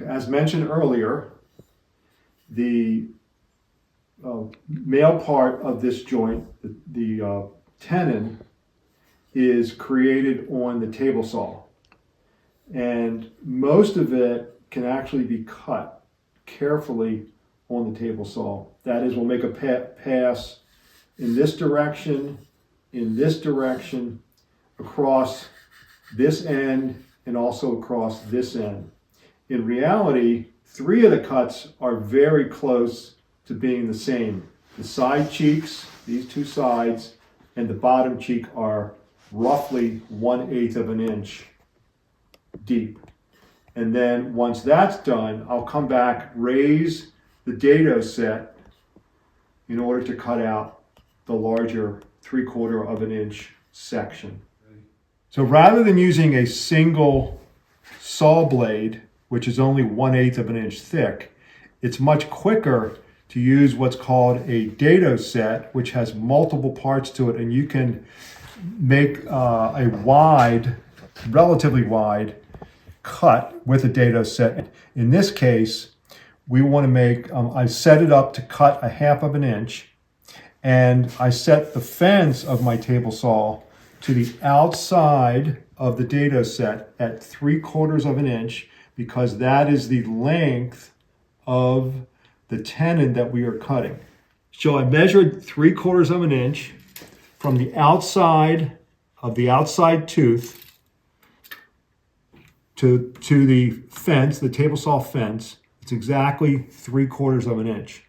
As mentioned earlier, the male part of this joint, the tenon, is created on the table saw. And most of it can actually be cut carefully on the table saw. That is, we'll make a pass in this direction, across this end, and also across this end. In reality, 3 of the cuts are very close to being the same. The side cheeks, these 2 sides, and the bottom cheek are roughly 1/8 of an inch deep. And then once that's done, I'll come back, raise the dado set in order to cut out the larger 3/4 of an inch section. So rather than using a single saw blade, which is only 1/8 of an inch thick, it's much quicker to use what's called a dado set, which has multiple parts to it, and you can make a wide, relatively wide cut with a dado set. In this case, we want to make, I set it up to cut 1/2 of an inch, and I set the fence of my table saw to the outside of the dado set at 3/4 of an inch, because that is the length of the tenon that we are cutting. So I measured 3/4 of an inch from the outside of the outside tooth to the fence, the table saw fence. It's exactly 3/4 of an inch.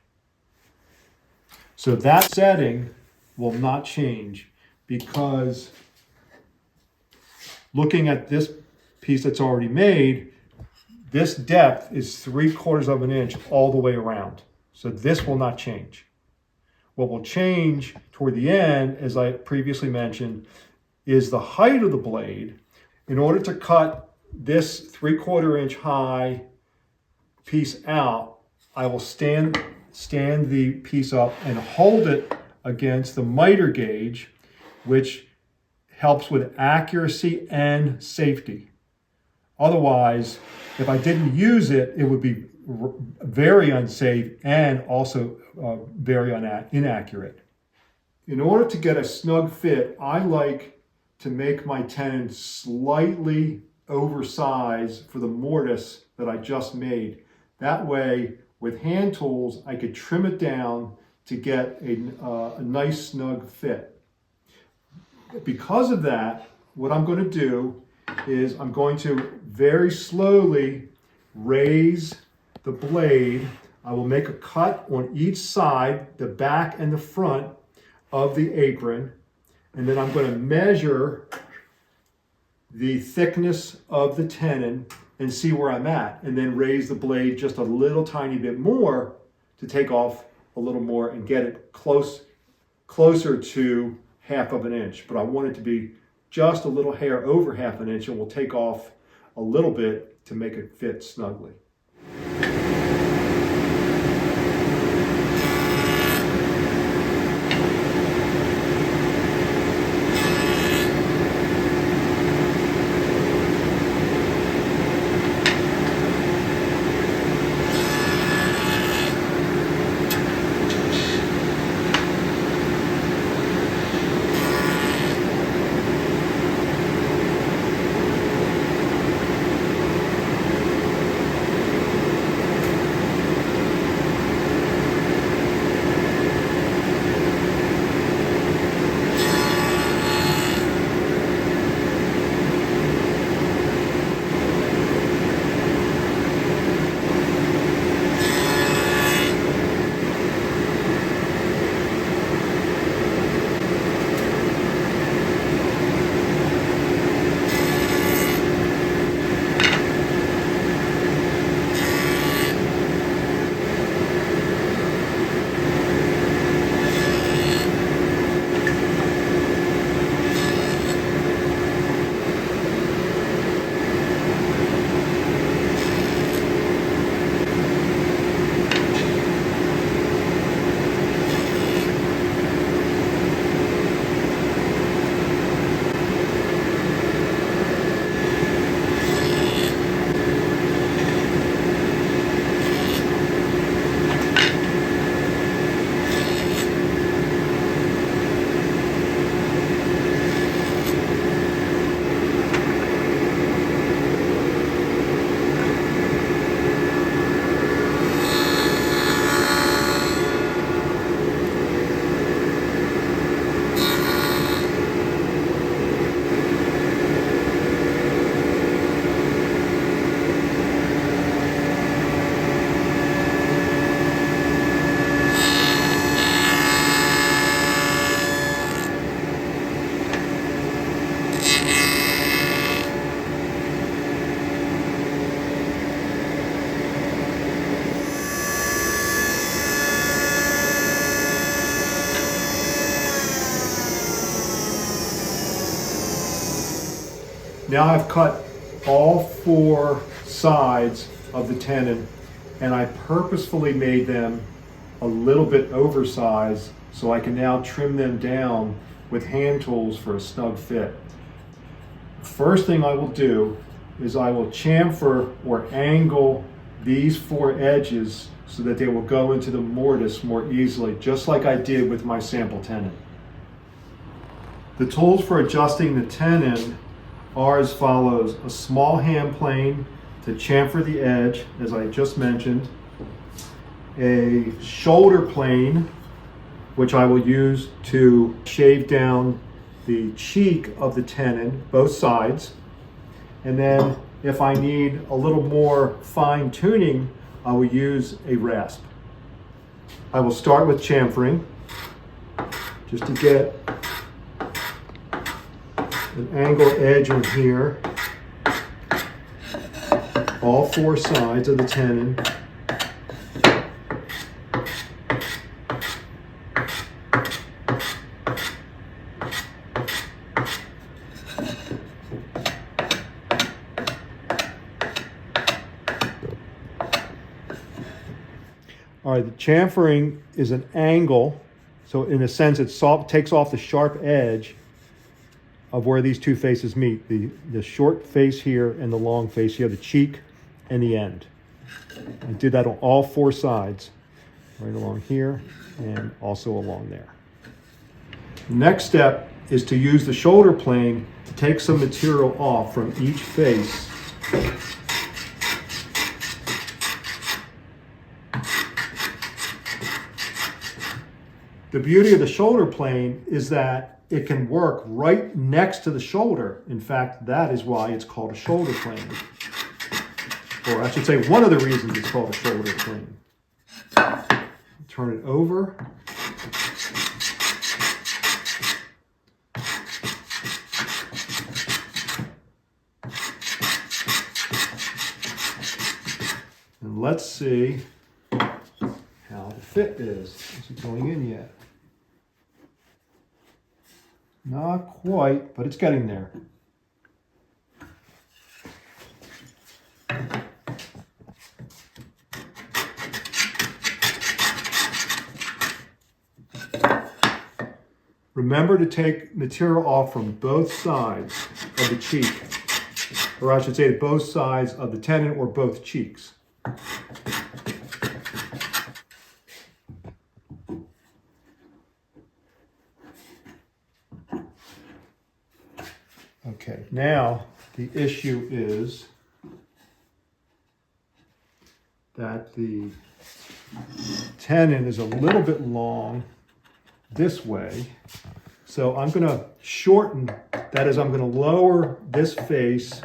So that setting will not change, because looking at this piece that's already made, this depth is 3/4 of an inch all the way around. So this will not change. What will change toward the end, as I previously mentioned, is the height of the blade. In order to cut this 3/4 inch high piece out, I will stand the piece up and hold it against the miter gauge, which helps with accuracy and safety. Otherwise, if I didn't use it, it would be very unsafe and also very inaccurate. In order to get a snug fit, I like to make my tenon slightly oversized for the mortise that I just made. That way, with hand tools, I could trim it down to get a nice snug fit. Because of that, what I'm going to do is I'm going to very slowly raise the blade. I will make a cut on each side, the back and the front of the apron, and then I'm going to measure the thickness of the tenon and see where I'm at, and then raise the blade just a little tiny bit more to take off a little more and get it closer to 1/2 of an inch. But I want it to be just a little hair over 1/2 an inch, and we'll take off a little bit to make it fit snugly. Now I've cut all 4 sides of the tenon, and I purposefully made them a little bit oversized so I can now trim them down with hand tools for a snug fit. First thing I will do is I will chamfer or angle these 4 edges so that they will go into the mortise more easily, just like I did with my sample tenon. The tools for adjusting the tenon are as follows: a small hand plane to chamfer the edge, as I just mentioned, a shoulder plane, which I will use to shave down the cheek of the tenon, both sides, and then if I need a little more fine tuning, I will use a rasp. I will start with chamfering, just to get an angle edge in here, all 4 sides of the tenon. All right, the chamfering is an angle, so in a sense it takes off the sharp edge of where these 2 faces meet, the short face here and the long face here, the cheek and the end. I did that on all 4 sides, right along here and also along there. The next step is to use the shoulder plane to take some material off from each face. The beauty of the shoulder plane is that it can work right next to the shoulder. In fact, that is why it's called a shoulder plane. Or I should say, one of the reasons it's called a shoulder plane. Turn it over. And let's see how the fit is. Is it going in yet? Not quite, but it's getting there. Remember to take material off from both sides of the cheek, or I should say both sides of the tenon or both cheeks. Okay, now the issue is that the tenon is a little bit long this way. So I'm going to shorten, that is, I'm going to lower this face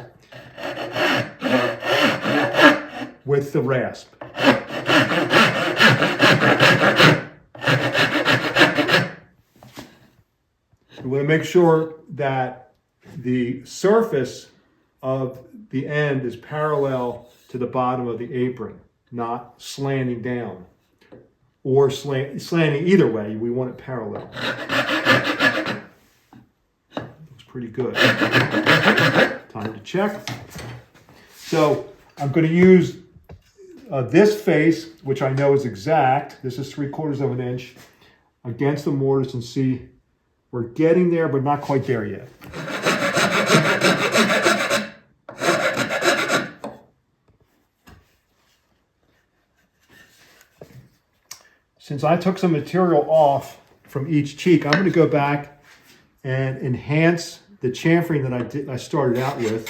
with the rasp. We want to make sure that the surface of the end is parallel to the bottom of the apron, not slanting down or slanting either way. We want it parallel. Looks pretty good. Time to check. So I'm going to use this face, which I know is exact. This is 3/4 of an inch against the mortise, and see we're getting there, but not quite there yet. Since I took some material off from each cheek, I'm going to go back and enhance the chamfering that I started out with.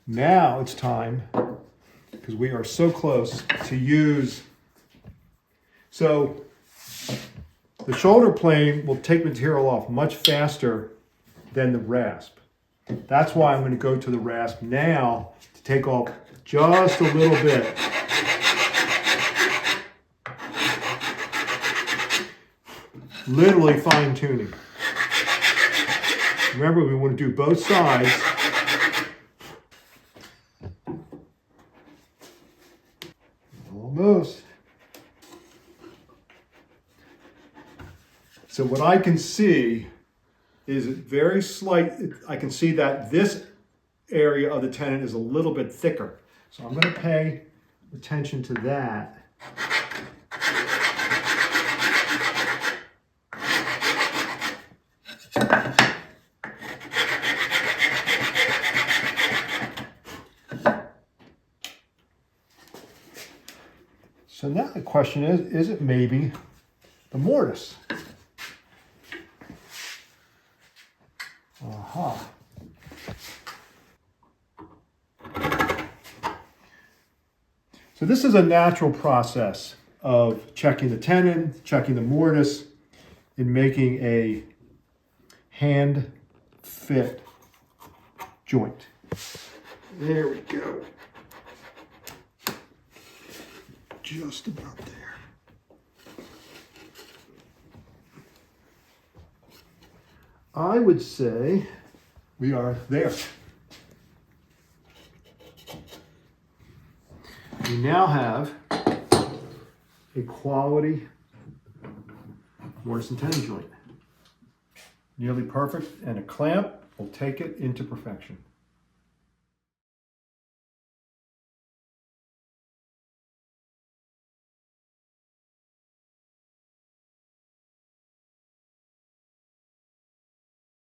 Now it's time, because we are so close, to use, so the shoulder plane will take material off much faster than the rasp. That's why I'm going to go to the rasp now to take off just a little bit. Literally fine tuning. Remember, we want to do both sides. Almost. So what I can see is very slight. I can see that this area of the tenon is a little bit thicker. So I'm going to pay attention to that. So now the question is it maybe the mortise? Aha. So this is a natural process of checking the tenon, checking the mortise, and making a hand fit joint. There we go. Just about there. I would say we are there. We now have a quality mortise and tenon joint. Nearly perfect, and a clamp will take it into perfection.